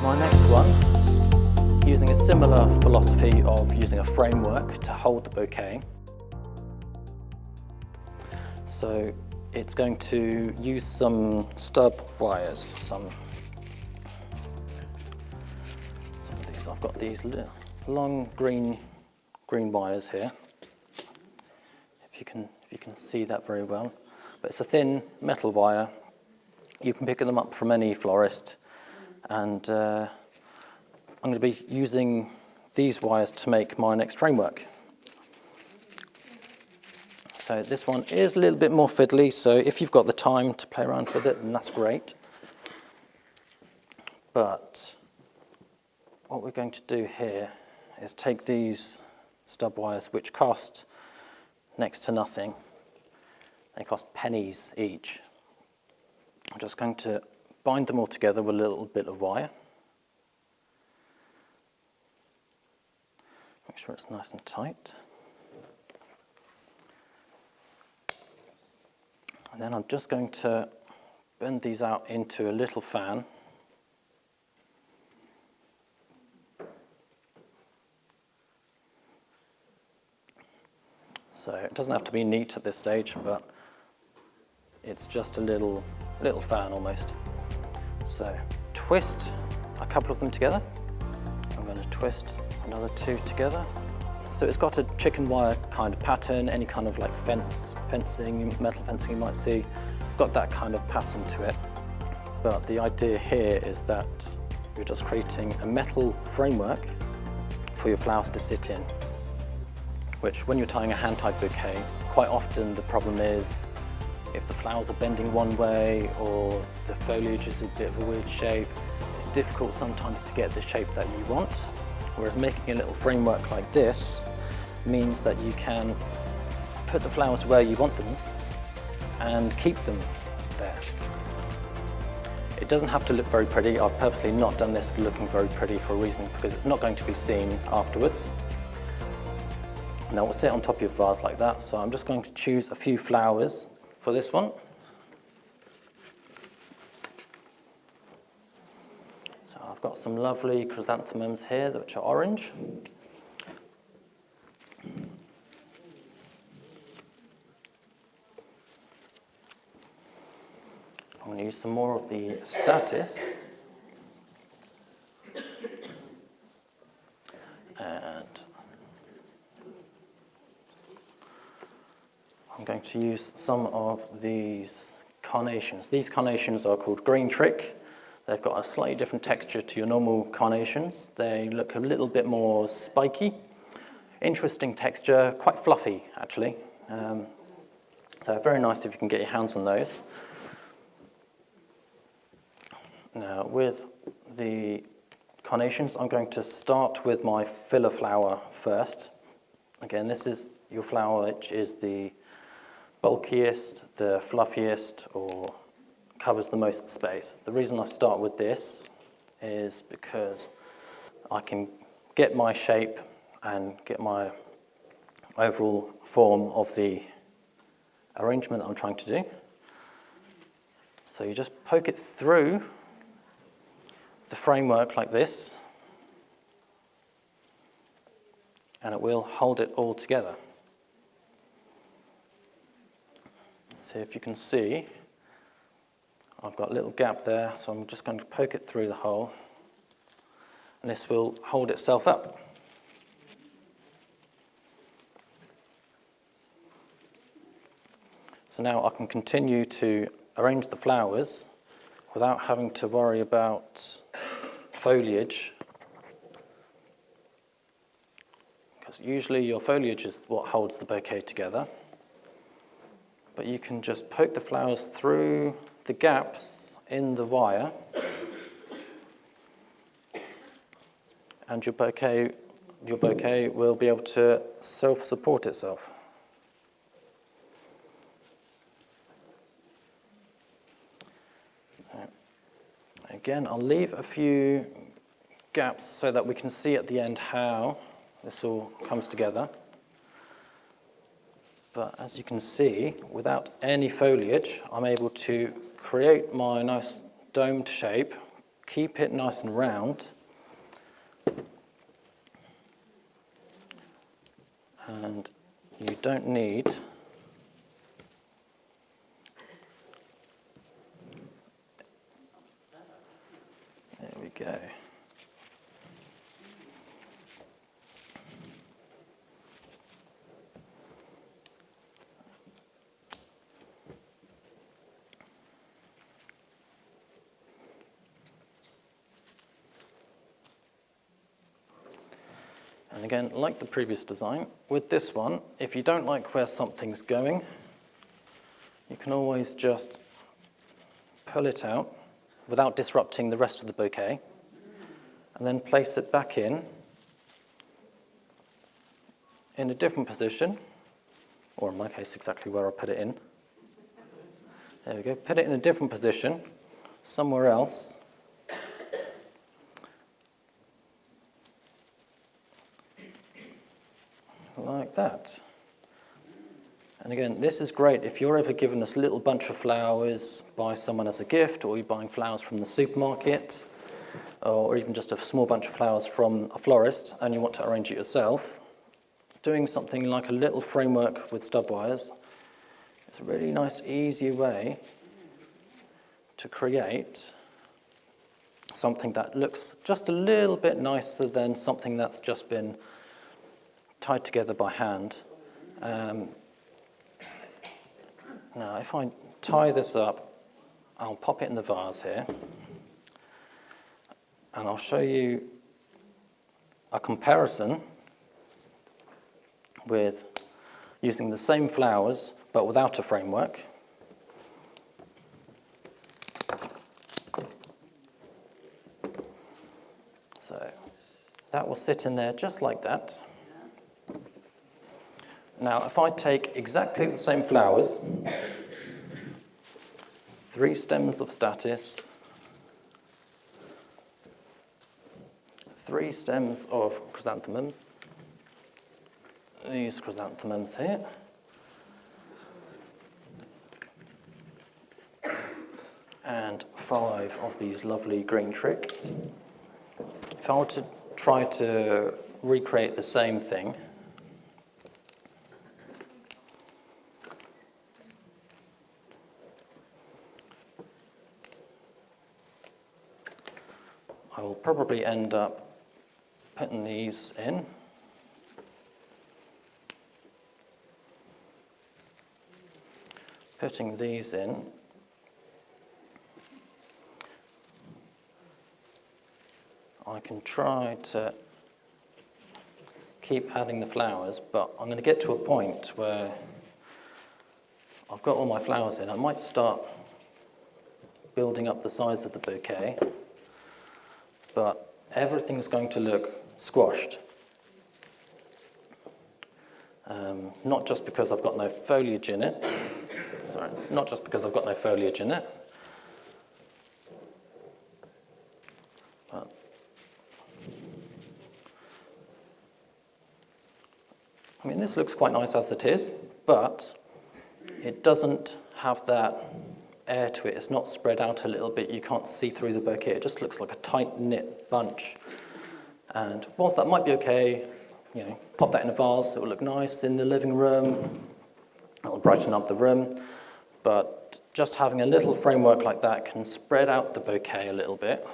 My next one, using a similar philosophy of using a framework to hold the bouquet. So it's going to use some stub wires, some of these. I've got these long green wires here. If you can see that very well. But it's a thin metal wire. You can pick them up from any florist, and I'm going to be using these wires to make my next framework. So this one is a little bit more fiddly, so if you've got the time to play around with it, then that's great. But what we're going to do here is take these stub wires, which cost next to nothing. They cost pennies each. I'm just going to bind them all together with a little bit of wire. Make sure it's nice and tight. And then I'm just going to bend these out into a little fan. So it doesn't have to be neat at this stage, but it's just a little fan almost. So twist a couple of them together. I'm going to twist another two together. So it's got a chicken wire kind of pattern, any kind of like fencing, metal fencing you might see. It's got that kind of pattern to it. But the idea here is that you're just creating a metal framework for your flowers to sit in. Which, when you're tying a hand-tied bouquet, quite often the problem is if the flowers are bending one way or the foliage is a bit of a weird shape, it's difficult sometimes to get the shape that you want. Whereas making a little framework like this means that you can put the flowers where you want them and keep them there. It doesn't have to look very pretty. I've purposely not done this looking very pretty for a reason, because it's not going to be seen afterwards. Now it will sit on top of your vase like that, so I'm just going to choose a few flowers for this one. So I've got some lovely chrysanthemums here, which are orange. I'm going to use some more of the statice. And I'm going to use some of these carnations. These carnations are called green trick. They've got a slightly different texture to your normal carnations. They look a little bit more spiky. Interesting texture, quite fluffy actually. So very nice if you can get your hands on those. Now with the carnations, I'm going to start with my filler flower first. Again, this is your flower which is the bulkiest, the fluffiest, or covers the most space. The reason I start with this is because I can get my shape and get my overall form of the arrangement that I'm trying to do. So you just poke it through the framework like this, and it will hold it all together. So if you can see, I've got a little gap there, so I'm just going to poke it through the hole, and this will hold itself up. So now I can continue to arrange the flowers without having to worry about foliage, because usually your foliage is what holds the bouquet together. But you can just poke the flowers through the gaps in the wire, and your bouquet will be able to self-support itself. Again, I'll leave a few gaps so that we can see at the end how this all comes together. But as you can see, without any foliage, I'm able to create my nice domed shape, keep it nice and round. And you don't need there we go. And again, like the previous design, with this one, if you don't like where something's going, you can always just pull it out without disrupting the rest of the bouquet, and then place it back in a different position, or in my case, exactly where I put it in. There we go, put it in a different position, somewhere else. Like that. And again, this is great if you're ever given this little bunch of flowers by someone as a gift, or you're buying flowers from the supermarket, or even just a small bunch of flowers from a florist and you want to arrange it yourself. Doing something like a little framework with stub wires is a really nice, easy way to create something that looks just a little bit nicer than something that's just been tied together by hand. Now, if I tie this up, I'll pop it in the vase here, and I'll show you a comparison with using the same flowers but without a framework. So that will sit in there just like that. Now, if I take exactly the same flowers, 3 stems of statice, 3 stems of chrysanthemums, these chrysanthemums here, and 5 of these lovely green trick. If I were to try to recreate the same thing, I will probably end up putting these in. Putting these in. I can try to keep adding the flowers, but I'm going to get to a point where I've got all my flowers in. I might start building up the size of the bouquet, but everything's going to look squashed. Not just because I've got no foliage in it. Sorry, not just because I've got no foliage in it. But I mean, this looks quite nice as it is, but it doesn't have that air to it. It's not spread out a little bit. You can't see through the bouquet. It just looks like a tight-knit bunch. And whilst that might be okay, you know, pop that in a vase. It will look nice in the living room. It'll brighten up the room. But just having a little framework like that can spread out the bouquet a little bit.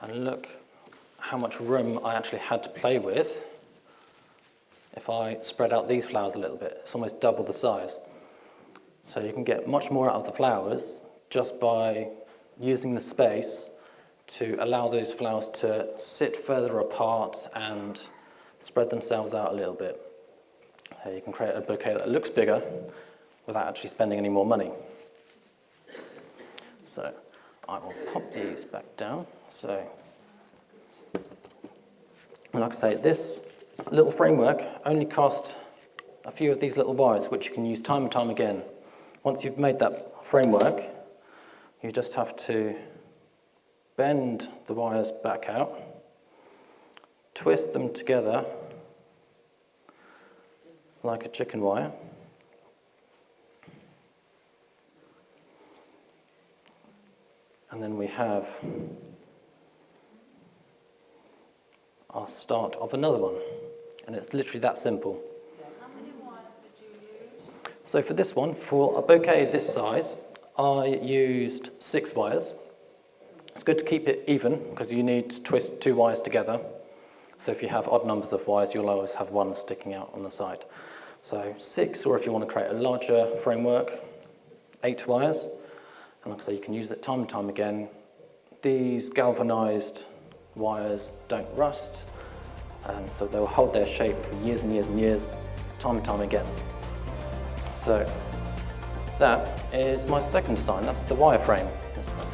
And look how much room I actually had to play with if I spread out these flowers a little bit. It's almost double the size. So you can get much more out of the flowers just by using the space to allow those flowers to sit further apart and spread themselves out a little bit. So you can create a bouquet that looks bigger without actually spending any more money. So I will pop these back down. So, like I say, this little framework only cost a few of these little wires, which you can use time and time again. Once you've made that framework, you just have to bend the wires back out, twist them together like a chicken wire, and And then we have our start of another one. And it's literally that simple. How many wires did you use? So for this one, for a bouquet this size, I used 6 wires. It's good to keep it even because you need to twist 2 wires together. So if you have odd numbers of wires, you'll always have one sticking out on the side. So 6, or if you want to create a larger framework, 8 wires. And like I say, you can use it time and time again. These galvanized wires don't rust, so they'll hold their shape for years and years and years, time and time again. So that is my second design. That's the wire frame. This one.